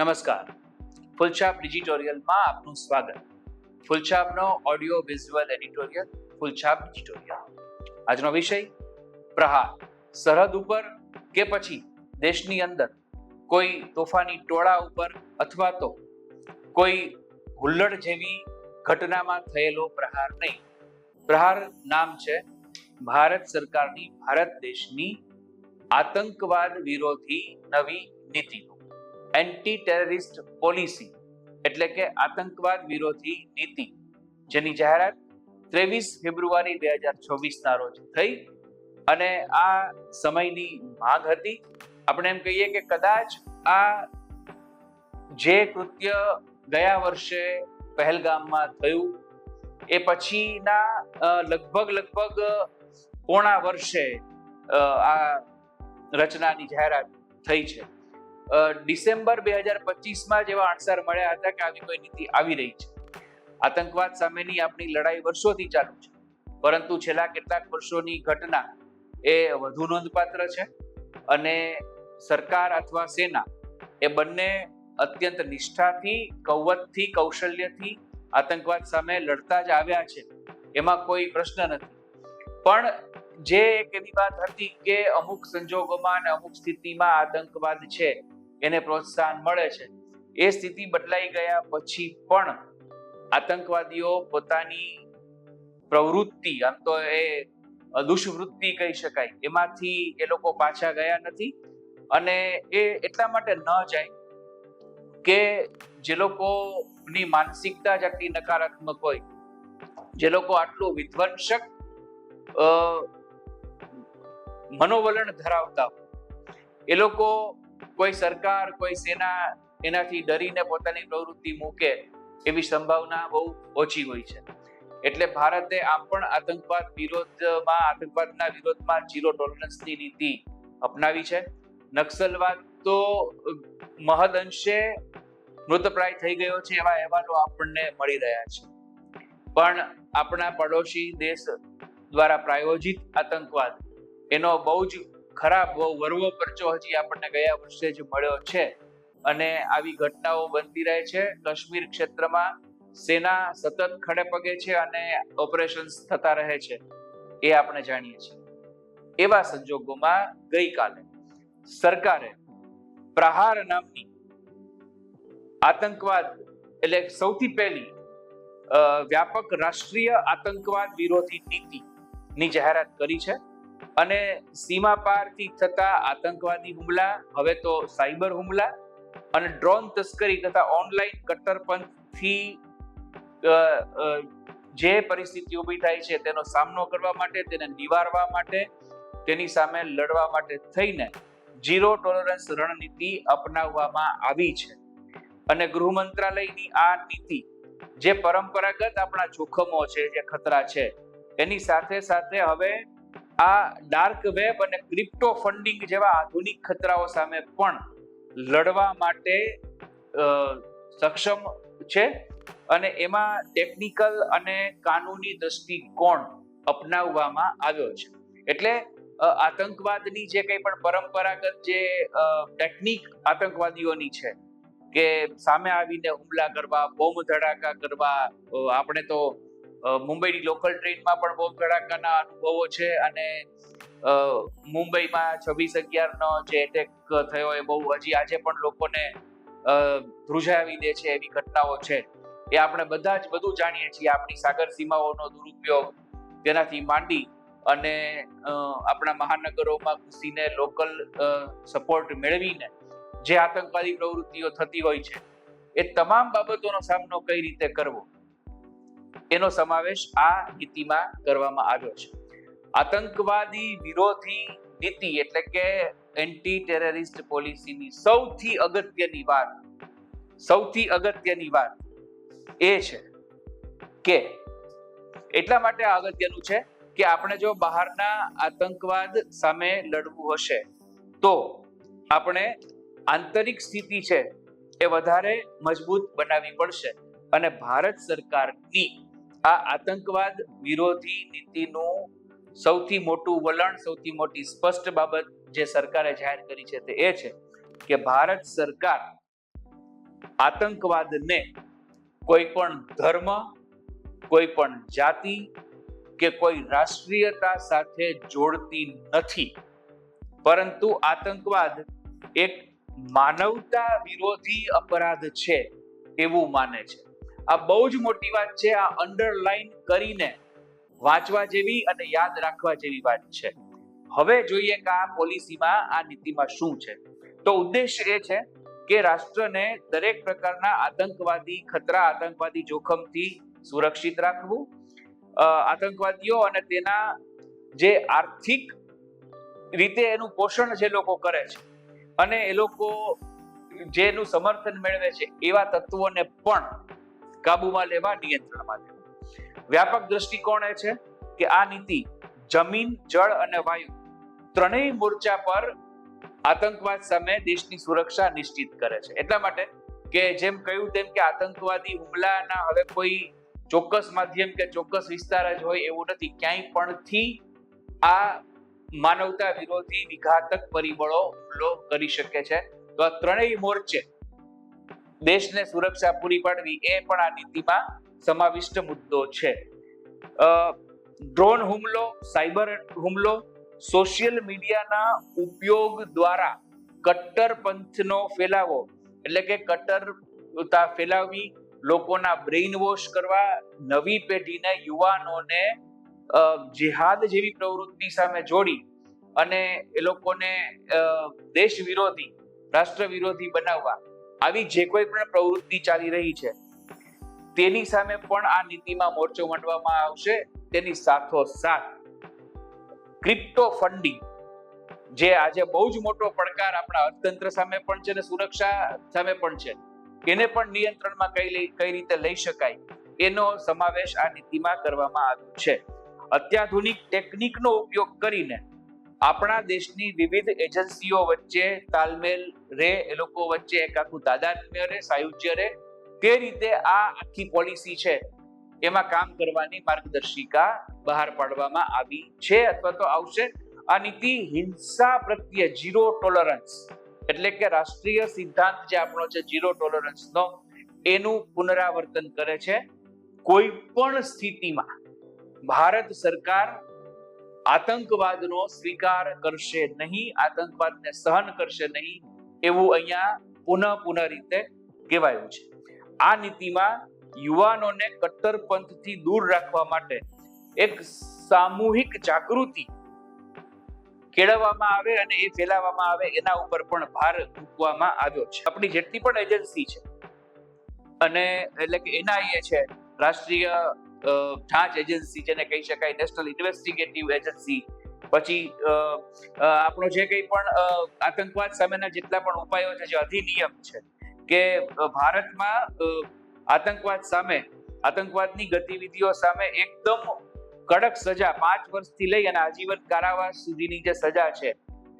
નમસ્કાર. ફૂલછાપ ડિજિટોરિયલમાં આપનું સ્વાગત. ફૂલછાપનો ઓડિયો વિઝ્યુઅલ એડિટોરિયલ ફૂલછાપ ડિજિટોરિયલ. આજનો વિષય પ્રહાર. સરહદ ઉપર કે પછી દેશની અંદર કોઈ તોફાની ટોળા ઉપર અથવા તો કોઈ હુલ્લડ જેવી ઘટનામાં થયેલો પ્રહાર નહીં. પ્રહાર નામ છે ભારત સરકારની, ભારત દેશની આતંકવાદ વિરોધી નવી નીતિનું. એન્ટી ટેરરિસ્ટ પોલિસી એટલે કે આતંકવાદ વિરોધી નીતિ, જેની જાહેરાત 23 ફેબ્રુઆરી 2024 ના રોજ થઈ અને આ સમયની માંગ હતી. આપણે એમ કહીએ કે કદાચ આ જે કૃત્ય ગયા વર્ષે પહેલગામમાં થયું એ પછીના લગભગ પોણા વર્ષે આ રચનાની જાહેરાત થઈ છે. ડિસેમ્બર 2025માં જેવા અણસાર મળ્યા હતા કે આવી કોઈ નીતિ આવી રહી છે. આતંકવાદ સામેની આપણી લડાઈ વર્ષોથી ચાલુ છે, પરંતુ છેલ્લા કેટલાક વર્ષોની ઘટના એ વધુ નોંધપાત્ર છે અને સરકાર અથવા સેના એ બંને અત્યંત નિષ્ઠાથી, કૌવતથી, કૌશલ્યથી આતંકવાદ સામે લડતા જ આવ્યા છે, એમાં કોઈ પ્રશ્ન નથી. પણ જે એક એવી વાત હતી કે અમુક સંજોગોમાં અને અમુક સ્થિતિમાં આતંકવાદ છે એને પ્રોત્સાહન મળે છે, એ સ્થિતિ બદલાઈ ગયા પછી પણ આતંકવાદીઓ પોતાની પ્રવૃત્તિ, આમ તો એ દુષ્વૃત્તિ કહી શકાય, એમાંથી એ લોકો પાછા ગયા નથી. અને એ એટલા માટે ન જાય કે જે લોકોની માનસિકતા જ આટલી નકારાત્મક હોય, જે લોકો આટલું વિધ્વંસક મનોવલણ ધરાવતા હોય, એ લોકો કોઈ સરકાર, કોઈ સેના એનાથી ડરીને પોતાની પ્રવૃત્તિ મૂકે એવી સંભાવના બહુ ઓછી હોય છે. એટલે ભારતે આમ પણ આતંકવાદના વિરોધમાં ઝીરો ટોલરન્સની નીતિ અપનાવી છે. નક્સલવાદ તો મહદ અંશે મૃતપ્રાય થઈ ગયો છે એવા અહેવાલો આપણને મળી રહ્યા છે. પણ આપણા પડોશી દેશ દ્વારા પ્રાયોજિત આતંકવાદ, એનો બહુ જ ખરાબ, બહુ વરવો પરચો હજી આપણને ગયા વર્ષે જ મળ્યો છે અને આવી ઘટનાઓ બનતી રહે છે. કાશ્મીર ક્ષેત્રમાં સેના સતત ખડે પગે છે અને ઓપરેશન્સ થતા રહે છે, એ આપણે જાણીએ છીએ. એવા સંજોગોમાં ગઈકાલે સરકારે પ્રહાર નામની આતંકવાદ એટલે સૌથી પહેલી વ્યાપક રાષ્ટ્રીય આતંકવાદ વિરોધી નીતિની જાહેરાત કરી છે. અને સીમા પારથી થતા આતંકવાદી હુમલા, હવે તો સાયબર હુમલા અને ડ્રોન તસ્કરી તથા ઓનલાઈન કટ્ટરપંથથી જે પરિસ્થિતિ ઊભી થાય છે તેનો સામનો કરવા માટે, તેને નિવારવા માટે, તેની સામે લડવા માટે થઈને ઝીરો ટોલરન્સ રણનીતિ અપનાવવામાં આવી છે. અને ગૃહ મંત્રાલયની આ નીતિ જે પરંપરાગત આપણા જોખમો છે, જે ખતરા છે, એની સાથે સાથે હવે આ ડાર્ક વેબ અને ક્રિપ્ટો ફંડિંગ જેવા આધુનિક ખતરાઓ સામે પણ લડવા માટે સક્ષમ છે. અને એમાં ટેકનિકલ અને કાનૂની દૃષ્ટિકોણ અપનાવવામાં આવ્યો છે. એટલે આતંકવાદની જે કંઈ પણ પરંપરાગત જે ટેકનિક આતંકવાદીઓની છે કે સામે આવીને હુમલા કરવા, બોમ્બ ધડાકા કરવા, આપણે તો મુંબઈની લોકલ ટ્રેનમાં પણ બોમ્બ ધડાકાના અનુભવો છે અને મુંબઈમાં 26/11નો જે એટેક થયો એ બહુ હજી આજે પણ લોકોને ધ્રુજાવી દે છે એવી ઘટનાઓ છે. એ આપણે બધા જ બધું જાણીએ છીએ. આપણી સાગર સીમાઓનો દુરુપયોગ, તેનાથી માંડી અને આપણા મહાનગરોમાં ઘૂસીને લોકલ સપોર્ટ મેળવીને જે આતંકવાદી પ્રવૃત્તિઓ થતી હોય છે, એ તમામ બાબતોનો સામનો કઈ રીતે કરવો, એનો સમાવેશ આ નીતિમાં કરવામાં આવ્યો છે. આતંકવાદી વિરોધી નીતિ એટલે કે એન્ટી ટેરરિસ્ટ પોલિસીની સૌથી અગત્યની વાત એ છે કે એટલા માટે આ અગત્યનું છે કે આપણે જો બહારના આતંકવાદ સામે લડવું હશે તો આપણે આંતરિક સ્થિતિ છે એ વધારે મજબૂત બનાવવી પડશે. અને ભારત સરકારની આ આતંકવાદ વિરોધી નીતિનું સૌથી મોટું વલણ, સૌથી મોટી સ્પષ્ટ બાબત જે સરકારે જાહેર કરી છે તે એ છે કે ભારત સરકાર આતંકવાદને કોઈ પણ ધર્મ, કોઈ પણ જાતિ કે કોઈ રાષ્ટ્રીયતા સાથે જોડતી નથી, પરંતુ આતંકવાદ એક માનવતા વિરોધી અપરાધ છે એવું માને છે. આ બહુ જ મોટી વાત છે. આ અંડરલાઈન કરીને વાંચવા જેવી અને યાદ રાખવા જેવી વાત છે. હવે જોઈએ કે આ પોલિસીમાં, આ નીતિમાં શું છે. તો ઉદ્દેશ્ય એ છે કે રાષ્ટ્રને દરેક પ્રકારના આતંકવાદી ખતરા, આતંકવાદી જોખમથી સુરક્ષિત રાખવું, આતંકવાદીઓ અને તેના જે આર્થિક રીતે એનું પોષણ જે લોકો કરે છે અને એ લોકો જેનું સમર્થન મેળવે છે એવા તત્વોને પણ કાબુમાં લેવા, નિયંત્રણમાં લેવા. વ્યાપક દ્રષ્ટિકોણ એ છે કે આ નીતિ જમીન, જળ અને વાયુ ત્રણેય મોરચા પર આતંકવાદ સામે દેશની સુરક્ષા નિશ્ચિત કરે છે. એટલા માટે કે જેમ કહ્યું તેમ કે આતંકવાદી હુમલાના હવે કોઈ ચોક્કસ માધ્યમ કે ચોક્કસ વિસ્તાર જ હોય એવું નથી. ક્યાંય પણથી આ માનવતા વિરોધી વિઘાતક પરિબળો હુમલો કરી શકે છે. તો આ ત્રણેય મોરચે દેશને સુરક્ષા પૂરી પાડવી એ પણ આ નીતિમાં સમાવિષ્ટ મુદ્દો છે. ડ્રોન હુમલો, સાયબર હુમલો, સોશિયલ મીડિયાના ઉપયોગ દ્વારા કટ્ટરપંથનો ફેલાવો, એટલે કે કટ્ટરતા ફેલાવી, લોકોના બ્રેઇન વોશ કરવા, નવી પેઢીને, યુવાનોને જિહાદ જેવી પ્રવૃત્તિ સામે જોડી અને એ લોકોને દેશ વિરોધી, રાષ્ટ્ર વિરોધી બનાવવા, આવી જે કોઈ પણ પ્રવૃત્તિ ચાલી રહી છે તેની સામે પણ આ નીતિમાં મોરચો માંડવામાં આવશે. તેની સાથોસાથ ક્રિપ્ટો ફંડિંગ, જે આજે બહુ જ મોટો પડકાર આપણા અર્થતંત્ર સામે પણ છે અને સુરક્ષા સામે પણ છે, એને પણ નિયંત્રણમાં કઈ રીતે લઈ શકાય એનો સમાવેશ આ નીતિમાં કરવામાં આવ્યો છે. અત્યાધુનિક ટેકનિકનો ઉપયોગ કરીને આપણા દેશની વિવિધ એજન્સીઓ વચ્ચે તાલમેલ રહે, એ લોકો વચ્ચે એક આખું તાદાત્મ્ય રહે, સાયુજ્ય રહે, તે રીતે આ આખી પોલિસી છે એમાં કામ કરવાની માર્ગદર્શિકા બહાર પાડવામાં આવી છે અથવા તો આવશે. આ નીતિ હિંસા પ્રત્યે ઝીરો ટોલરન્સ, એટલે કે રાષ્ટ્રીય સિદ્ધાંત જે આપણો છે ઝીરો ટોલરન્સનો, એનું પુનરાવર્તન કરે છે. કોઈ પણ સ્થિતિમાં ભારત સરકાર આતંકવાદનો સ્વીકાર કરશે નહીં, આતંકવાદને સહન કરશે નહીં, એવું અહીંયા પુનઃ રીતે કહેવાયું છે. આ નીતિમાં યુવાનોને કટ્ટરપંથથી દૂર રાખવા માટે એક સામૂહિક જાગૃતિ કેળવવામાં આવે અને એ ફેલાવવામાં આવે એના ઉપર પણ ભાર મૂકવામાં આવ્યો છે. આપણી જેટલી પણ એજન્સી છે અને એટલે કે એનઆઈએ છે, રાષ્ટ્રીય જાંચ એજન્સી જેને કહી શકાય, નેશનલ ઇન્વેસ્ટિગેટિવ એજન્સી, પછી આપણો જે કંઈ પણ આતંકવાદ સામેના જેટલા પણ ઉપાયો છે, જે અધિનિયમ છે, કે ભારતમાં આતંકવાદ સામે, આતંકવાદની ગતિવિધિઓ સામે એકદમ કડક સજા 5 વર્ષથી લઈ અને આજીવન કારાવાસ સુધીની જે સજા છે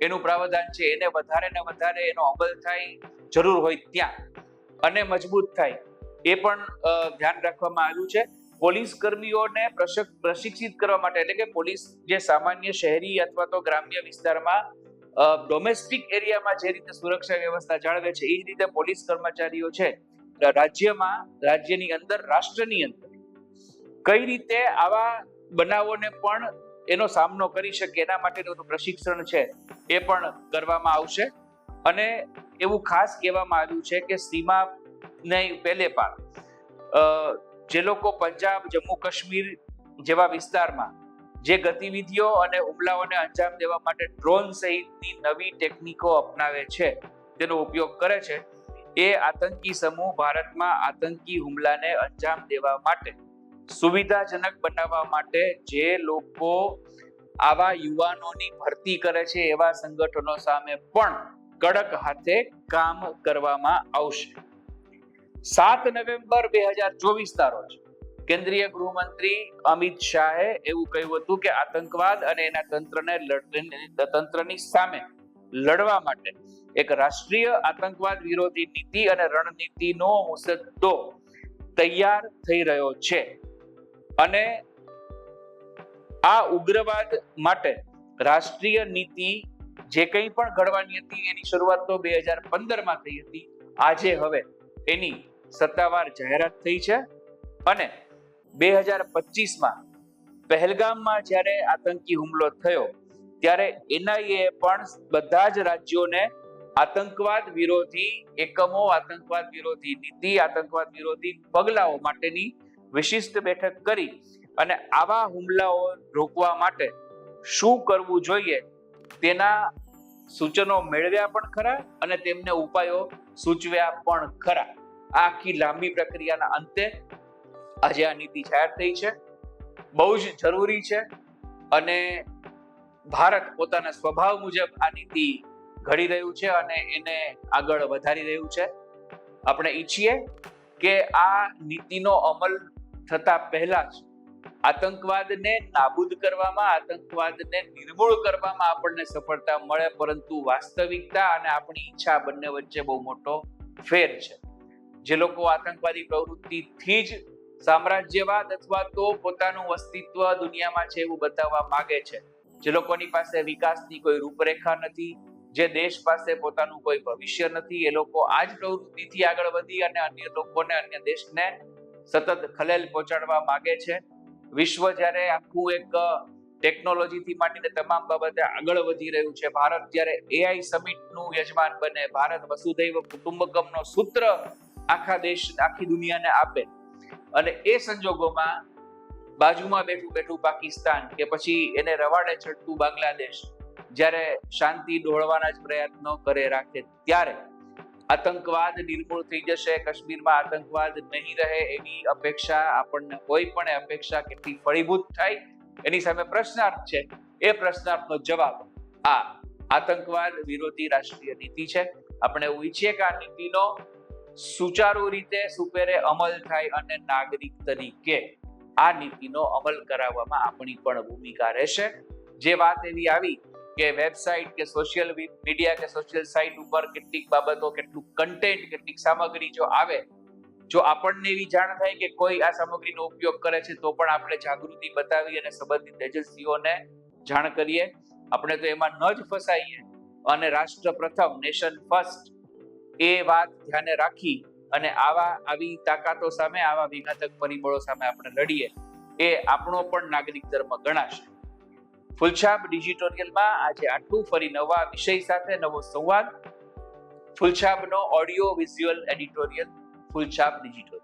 એનું પ્રાવધાન છે, એને વધારે ને વધારે એનો અમલ થાય જરૂર હોય ત્યાં અને મજબૂત થાય એ પણ ધ્યાન રાખવામાં આવ્યું છે. પોલીસ કર્મીઓને પ્રશિક્ષિત કરવા માટે, એટલે કે પોલીસ જે સામાન્ય શહેરી અથવા તો ગ્રામ્ય વિસ્તારમાં ડોમેસ્ટિક એરિયામાં જે રીતે સુરક્ષા વ્યવસ્થા જાળવે છે એ જ રીતે પોલીસ કર્મચારીઓ છે રાજ્યમાં, રાજ્યની અંદર, રાષ્ટ્રની અંદર કઈ રીતે આવા બનાવોને પણ એનો સામનો કરી શકે એના માટેનું પ્રશિક્ષણ છે એ પણ કરવામાં આવશે. અને એવું ખાસ કહેવામાં આવ્યું છે કે સીમાને પેલે પાર જે લોકો પંજાબ, જમ્મુ કાશ્મીર જેવા વિસ્તારમાં જે ગતિવિધિઓ અને હુમલાઓને અંજામ દેવા માટે ડ્રોન સહિતની નવી ટેકનિકો અપનાવે છે, તેનો ઉપયોગ કરે છે, એ આતંકી સમૂહ ભારતમાં આતંકી હુમલાને અંજામ દેવા માટે સુવિધાજનક બનાવવા માટે જે લોકો આવા યુવાનોની ભરતી કરે છે એવા સંગઠનો સામે પણ કડક હાથે કામ કરવામાં આવશે. 7 નવેમ્બર 2024 રોજ કેન્દ્રીય ગૃહમંત્રી અમિત શાહે એવું કહ્યું હતું કે આતંકવાદ અને એના તંત્રની સામે લડવા માટે એક રાષ્ટ્રીય આતંકવાદ વિરોધી નીતિ અને રણનીતિનો મુસદ્દો તૈયાર થઈ રહ્યો છે. અને આ ઉગ્રવાદ માટે રાષ્ટ્રીય નીતિ જે કંઈ પણ ઘડવાની હતી એની શરૂઆત તો 2015 થઈ હતી. આજે હવે એની સત્તાવાર જાહેરાત થઈ છે અને 2025માં પહેલગામમાં જ્યારે આતંકી હુમલો થયો ત્યારે NIA પણ બધા જ રાજ્યોને આતંકવાદ વિરોધી એકમો, આતંકવાદ વિરોધી નીતિ, આતંકવાદ વિરોધી પગલાઓ માટેની વિશિષ્ટ બેઠક કરી અને આવા હુમલાઓ રોકવા માટે શું કરવું જોઈએ તેના સૂચનો મેળવ્યા પણ ખરા અને તેમને ઉપાયો સૂચવ્યા પણ ખરા. આ આખી લાંબી પ્રક્રિયાના અંતે આજે આ નીતિ જાહેર થઈ છે. બહુ જ જરૂરી છે અને ભારત પોતાના સ્વભાવ મુજબ આ નીતિ ઘડી રહ્યું છે અને એને આગળ વધારી રહ્યું છે. આપણે ઈચ્છીએ કે આ નીતિનો અમલ થતા પહેલા જ આતંકવાદને નાબૂદ કરવામાં, આતંકવાદને નિર્મૂળ કરવામાં આપણને સફળતા મળે, પરંતુ વાસ્તવિકતા અને આપણી ઈચ્છા બંને વચ્ચે બહુ મોટો ફેર છે. જે લોકો આતંકવાદી પ્રવૃત્તિથી જ સામ્રાજ્યવાદ અથવા તો પોતાનું અસ્તિત્વ દુનિયામાં છે એવું બતાવવા માંગે છે, જે લોકોની પાસે વિકાસની કોઈ રૂપરેખા નથી, જે દેશ પાસે પોતાનું કોઈ ભવિષ્ય નથી, એ લોકો આ જ પ્રવૃત્તિથી આગળ વધી અને અન્ય લોકોને, અન્ય દેશને સતત ખલેલ પહોંચાડવા માંગે છે. વિશ્વ જ્યારે આખું એક ટેકનોલોજીથી માંડીને તમામ બાબતે આગળ વધી રહ્યું છે, ભારત જ્યારે AI સમિટનું યજમાન બને, ભારત વસુધૈવ કુટુંબકમનો સૂત્ર આખી દુનિયાને આપે અને એ સંજોગોમાં બાજુમાં બેઠું પાકિસ્તાન કે પછી એને રવાડે ચડતું બાંગ્લાદેશ જ્યારે શાંતિ ડોળવાના જ પ્રયત્નો કરે રાખે, ત્યારે આતંકવાદ નિર્મૂળ થઈ જશે, કાશ્મીરમાં આતંકવાદ નહીં રહે એવી અપેક્ષા આપણને કોઈ પણ અપેક્ષા કેટલી ફળીભૂત થાય એની સામે પ્રશ્નાર્થ છે. એ પ્રશ્નાર્થનો જવાબ આ આતંકવાદ વિરોધી રાષ્ટ્રીય નીતિ છે. આપણે એવું ઈચ્છીએ કે આ નીતિનો સુચારુ રીતે સુપેરે અમલ થાય અને નાગરિક તરીકે આ નીતિનો અમલ કરાવવામાં આપણી પણ ભૂમિકા રહેશે. જે વાત એવી આવી કે વેબસાઇટ કે સોશિયલ મીડિયા કે સોશિયલ સાઇટ ઉપર કેટલીક બાબતો, કેટલું કન્ટેન્ટ, કેટલીક સામગ્રી જો આવે, જો આપણને એવી જાણ થાય કે કોઈ આ સામગ્રીનો ઉપયોગ કરે છે તો પણ આપણે જાગૃતિ બતાવી અને સંબંધિત એજન્સીઓને જાણ કરીએ. આપણે તો એમાં ન જ ફસાઈએ અને રાષ્ટ્ર પ્રથમ, નેશન ફર્સ્ટ એ વાત ધ્યાને રાખી અને આવી તાકાતો સામે, આવા વિઘાતક પરિબળો સામે આપણે લડીએ, એ આપણો પણ નાગરિક ધર્મ ગણાશે. ફૂલછાપ ડિજિટોરિયલમાં આજે આટલું. ફરી નવા વિષય સાથે નવો સંવાદ. ફૂલછાપનો ઓડિયો વિઝ્યુઅલ એડિટોરિયલ, ફૂલછાપ ડિજિટોરિયલ.